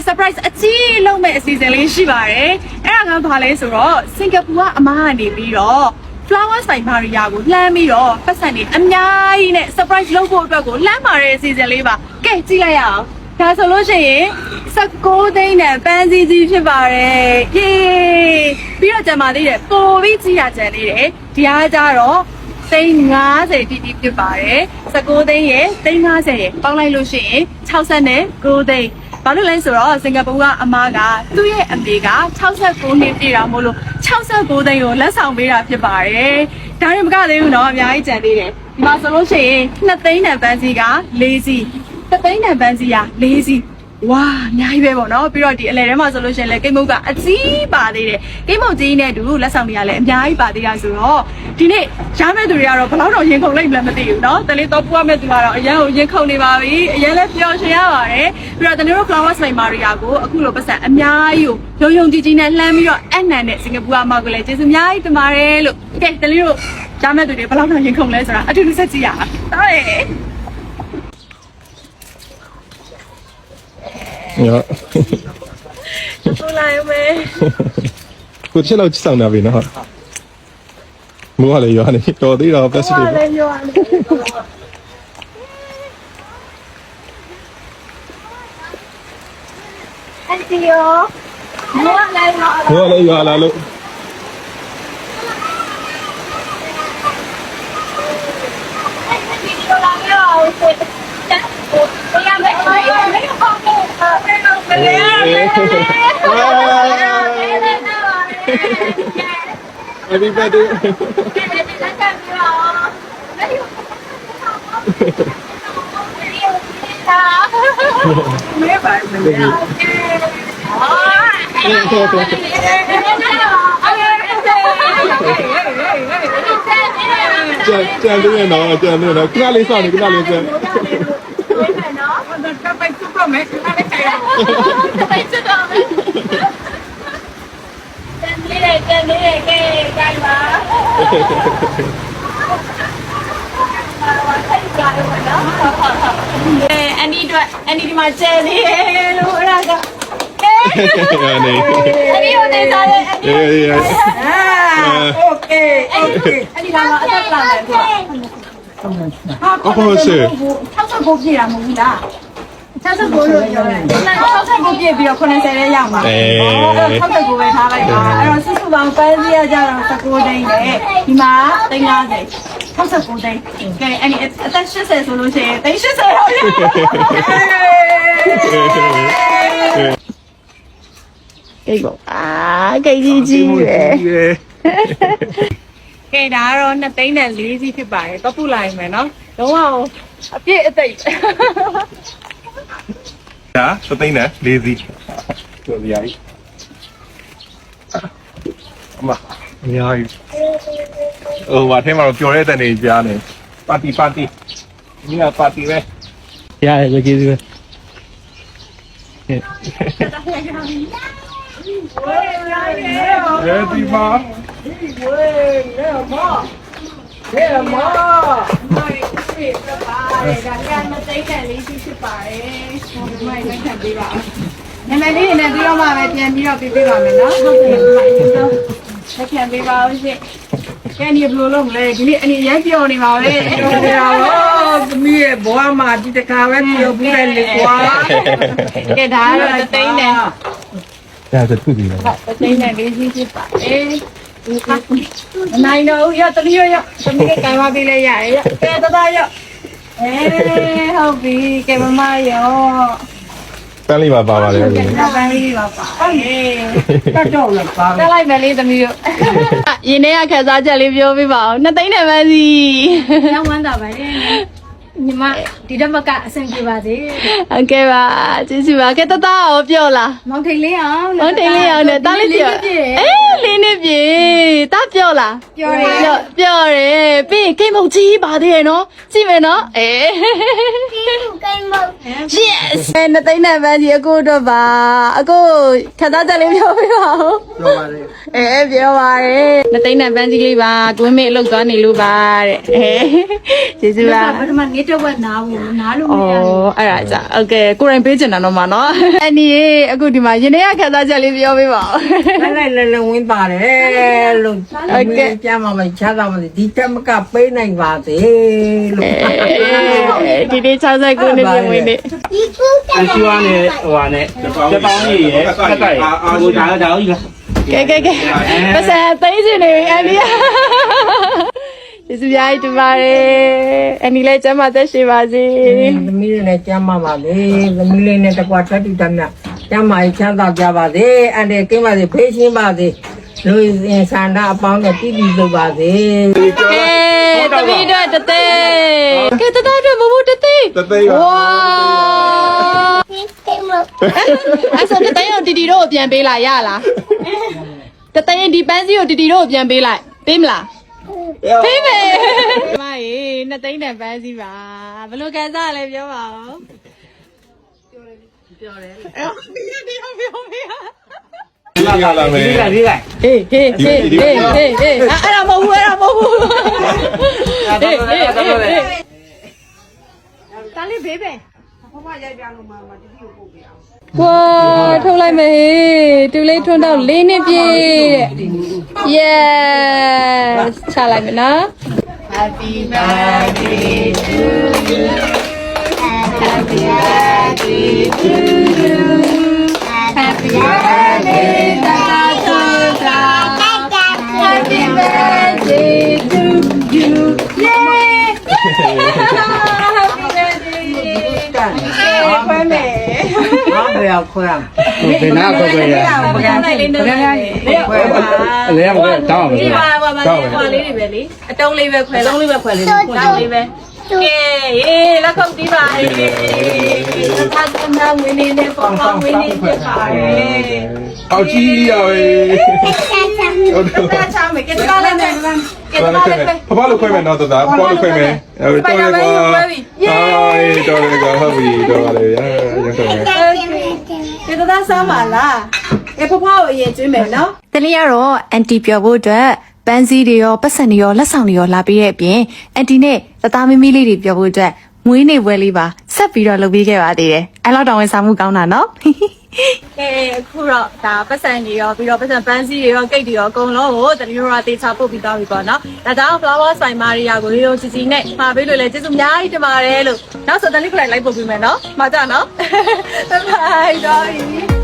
surprise အကြီးလုံးမဲ့အစီအစဉ်လေးရှိပါတယ်အဲ့ဒါကဘာလဲဆိုတော့စင်ကာပူကအမားကနေပြီးတော့ flower sign Maria ကိုလှမ်းပြီးတော့ပတ်စံနေအများကြီးနဲ့ surprise လုပ်ဖို့အတွက်ကိုလှမ်းပါတဲ့အစီအစဉ်လေးပါကဲကြည့်လိုက်ရအောင်ဒါဆိုလို့ရှိရင်16သိန်းနဲ့ပန်းစည်းကြီးဖြစ်ပါတယ်ယေပြီးတော့ကြံပါသေးတယ်ပိုပြီးကြည့်ရကြံသေးတယ်ဒီအားကြတော့သိန်း50တိတိဖြစ်ပါတယ်16သိန်းရဲ့သိန်း50ရဲ့ပေါင်းလိုက်လို့ရှိရင်69သိန်းဘာလို့လဲဆိုတော့စင်ကာပူကအမားကသူ့ရဲ့အမေက69နှစ်ပြည့်တာမို့လို့69သိန်းကိုလက်ဆောင်ပေးတာဖြစ်ပါတယ်ဒါရင်မကသေးဘူးเนาะအများကြီးကြံသေးတယ်ဒီမှာဆိုလို့ရှိရင်2သိန်းနဲ့ပန်းစည်းက4စီး3သိန်းနဲ့ပန်းစီရ4စီးဝါအများကြီးပဲပေါ့နော်ပြီးတော့ဒီအလဲထဲမှာဆိုလို့ရှိရင်လည်းကိတ်မုတ်ကအကြီးပါသေးတယ်ကိတ်မုတ်ကြီးနဲ့တူလက်ဆောင်တွေကလည်းအများကြီးပါသေးတာဆိုတော့ဒီနေ့ရမယ့်သူတွေကတော့ဘယ်တော့ရင်ခုန်လိုက်မလဲမသိဘူးเนาะတလေးတော့ပူရမယ့်သူကတော့အရန်ကိုရင်ခုန်နေပါပြီအရန်လည်းပျော်ရွှင်ရပါတယ်ပြီးတော့တလေးတို့ flower sign Maria ကိုအခုလိုပတ်စံအများကြီးကိုယုံကြည်ကြီးနဲ့လှမ်းပြီးတော့အနံနဲ့စင်ကာပူအမောက်ကလည်းကျေးဇူးအများကြီးတင်ပါတယ်လို့ကဲတလေးတို့ရမယ့်သူတွေဘယ်တော့ရင်ခုန်လဲဆိုတာအထူးဆက်ကြည့်ရအောင်တော်တယ်Ja. ဆိုလိုက်မယ် ကိုချက်လောက်စောင့်နေပြီနော်မိုးကလည်းရွာနေတော်သေးတော့ပလက်စတစ် လည်းပြောရတယ်အန်တီယောမိုးလည်းတော့ မိုးကလည်းရွာလာလို့Everybody. 没办法呀。这样对呢，这样对呢，跟哪里上？你跟哪里上？အန်ဒီတို့အန်ဒီဒီမှာကျဲနေလို့အဲ့ဒါကအန်ဒီတို့နေစားတယ်အန်ဒီโอเคအန်ဒီကတော့အသက်လာတယ်ကွာ69ပြည့်တာမဟုတ်ဘူးလား69လို့ပြောတယ်69ပြည့်ပြီးတော့90ရဲရောက်မှာ69ပဲထားလိုက်ပါအဲ့တော့စုစုပေါင်းပန်းစည်းရကြတော့19သိန်းနဲ့ဒီမှာ350 69သိန်းကဲအဲ့ဒီအသက်80ဆိုလို့ရှိရင်380တော့ရတယ်ကိတ်ပေါ့ကိတ်ကြီးပဲကဲဒါကတော့2သိန်းနဲ့4စီးဖြစ်ပါတယ်တော့ပူလိုက်မယ်နော်လုံးဝအပြည့်အသိဒါသသိန်းနဲ့4စီးပြောပြရည်အမအများကြီးဟိုဘာထဲမှာတော့ပျော်တဲ့တန်နေကြားနေပါတီဒီကပါတီပဲရတယ်ကြည့်စီပဲဒီမှာမိုက်ဖြစ်ပါတယ်ဒါကမသိတဲ့လေးဖြစ်ပါတယ်မိုက်လက်ခံပေးပါနာမည်လေးနဲ့ပြီးတော့မှပဲပြန်ပြီးတော့ပေးပါမယ်နော်ဟုတ်ကဲ့လက်ခံပေးပါဦးရှင်ကဲဒီဘလို့လုံးလဲဒီနေ့အနည်းရမ်းပြောနေပါပဲဟုတ်ကဲ့တော့သမီးရဲ့ဘဝမှာဒီတခါပဲပြောပြတယ်လေကွာကဲဒါကတော့သိန်းနဲ့ဒါဆိုသူ့ဒီလားသိန်းနဲ့လေးဖြစ်ပါတယ်နိုင်တော့ရတတိယရသမီးကကံမပေးလိုက်ရတယ်ရကဲတသားရဟုတ်ပြီကဲမမရောပန်းလေးပါပါလေပန်းလေးပါပါတတ်တော့လည်းပါ တက်လိုက်မယ်လေးသမီးတို့ရင်ထဲကခက်စားချက်လေးပြောပြပါဦး2သိန်းနဲ့ပဲစီရောင်းဝမ်းတာပါလေညီမဒီတော့မကအဆင်ပြေပါစေဟုတ်ကဲ့ပါကျေးဇူးပါကဲတသားရောပြောလားမောင်ထိန်လေးအောင်မောင်ထိန်လေးအောင်နဲ့တားလေးပြောလေးနှစ်ပြည့်တားပြောလားပြောတယ်ပြီးကိတ်မုတ်ကြီးပါသေးရဲ့နော်ကြည့်မယ်နော်ကိမုတ် yes 2သိန်းနဲ့ပဲဒီအကိုတော့ပါအကိုခက်သားချက်လေးပြောပြပါဦးပြောပါတယ်ပြောပါတယ်2သိန်းနဲ့ပန်းကြီးလေးပါကွင်းမေအလုပ်သွားနေလို့ပါတဲ့ကျေးဇူးပါပထမနေ လေးတစ်ဝက်နားဖို့နားလို့မ အော် ရဘူး အဲ့ဒါကြာโอเคကိုရင်ပေးချင်တာတော့မှာနော်အန်ဒီရေအခုဒီမှာရင်ထဲကခန်းစားချက်လေးပြောပေးပါဦး လိုက်လဲဝင်ပါတယ်လို့ကြမ်းမှာမချတာမဒီတက်မကပေးနိုင်ပါသေးလို့ ဒီနေ့69နှစ်ပြည့်ဝင်နေ အချူရနဲ့ဟိုဟာနဲ့တက်ပေါင်းကြီးရယ်ခက်တိုက်ဟိုဒါတော့ကြီးလား ကဲပစံသိချင်နေပြီအန်ဒီကျေးဇူးများတင်ပါတယ်အန်ဒီလည်းကျမ်းမသက်ရှိပါစေ သမီးလေးနဲ့ကြမ်းမှာပါလေသမီးလေးနဲ့တကွာထပ်တူတမ်းကျမ်းမာချမ်းသာကြပါစေအန်ဒီကိမစေဖေးရှင်းပါစေလူရင်ဆန္ဒအပေါင်းနဲ့တည်တည်လုပ်ပါစေ ကဲသမီးတို့တသေးကဲတသားတို့မမတသေး တသေးပါ ဝါအဲ့ဆိုတသေးရောတီတီတို့ကိုပြန်ပေးလိုက်ရလားတသေးရင်ဒီပန်းစည်းကိုတီတီတို့ကိုပြန်ပေးလိုက်ပေးမလားပေးမယ်မရေနှစ်သိန်းတန်ပန်းစည်းပါဘယ်လိုကန်စားလဲပြောပါဦးပြောတယ်လာလာမယ် ဒီက ဟေးအဲ့ဒါမဟုတ်ဘူးတားလေးဘေးပဲဝါထုတ်လိုက်မယ်တူလေးထွန်းတော့၄နှစ်ပြည့် yes ချလိုက်မယ်နော် Happy birthday to you Happy birthday to you Happy birthday Happy birthday to you Yay Happy birthday အားဘယ်ရောက်ခွဲရ ဒီနာတော့ပဲရ ပကံလိုက်လေးနဲ့လေ အလဲမပဲတောင်းမယ် ဒီပါဟိုလေးတွေပဲလေအတုံးလေးပဲခွဲလုံးလေးပဲခွဲလေးတောင်းလေးပဲကဲရေးလက်ခုပ်တီးပါရေးသာသမဝင်းနေနဲ့ပေါ့ပေါ့ဝင်းနေဖြစ်ပါရဲ့ အော်ကြီးရပဲဟုတ်တယ် တာချောင်းမယ်ကဲတားလိုက်မယ်ကဲတားလိုက်မယ် ဖဖလို့ခွဲမယ်နော်တသားဖဖလို့ခွဲမယ်တော်တယ်ကွာတော်တယ်ကွာဟုတ်ပြီတော်တယ်ရရတော့မယ် ကဲတားစားပါလားကဲဖဖကိုအရင်ကျွေးမယ်နော်တလီကတော့အန်တီပြောဖို့အတွက်ပန်းစည်းတွေရောပတ်စံတွေရောလက်ဆောင်တွေရောလာပေးတဲ့အပြင်အန်တီနဲ့တသားမမီလေးတွေပြောဖို့အတွက်မွေးနေ့ပွဲလေးပါဆက်ပြီးတော့လုပ်ပေးခဲ့ပါသေးတယ်အဲ့လောက်တောင်ဝင်စားမှုကောင်းတာနော်ကဲအခုတော့ဒါပတ်စံတွေရောပြီးတော့ပတ်စံပန်းစည်းတွေရောကိတ်တွေရောအကုန်လုံးကိုတလီရောတေချာပို့ပြီးသွားပြီပေါ့နော်ဒါကြောင့် flower ဆိုင်မာရီယာကိုလေးလုံးချီချီနဲ့မှာပေးလို့လည်းကျေးဇူးအများကြီးတင်ပါတယ်လို့နောက်ဆိုတလီခလိုက်ပို့ပြီးမယ်နော်မှာကြနော်ဘိုင်ဘိုင်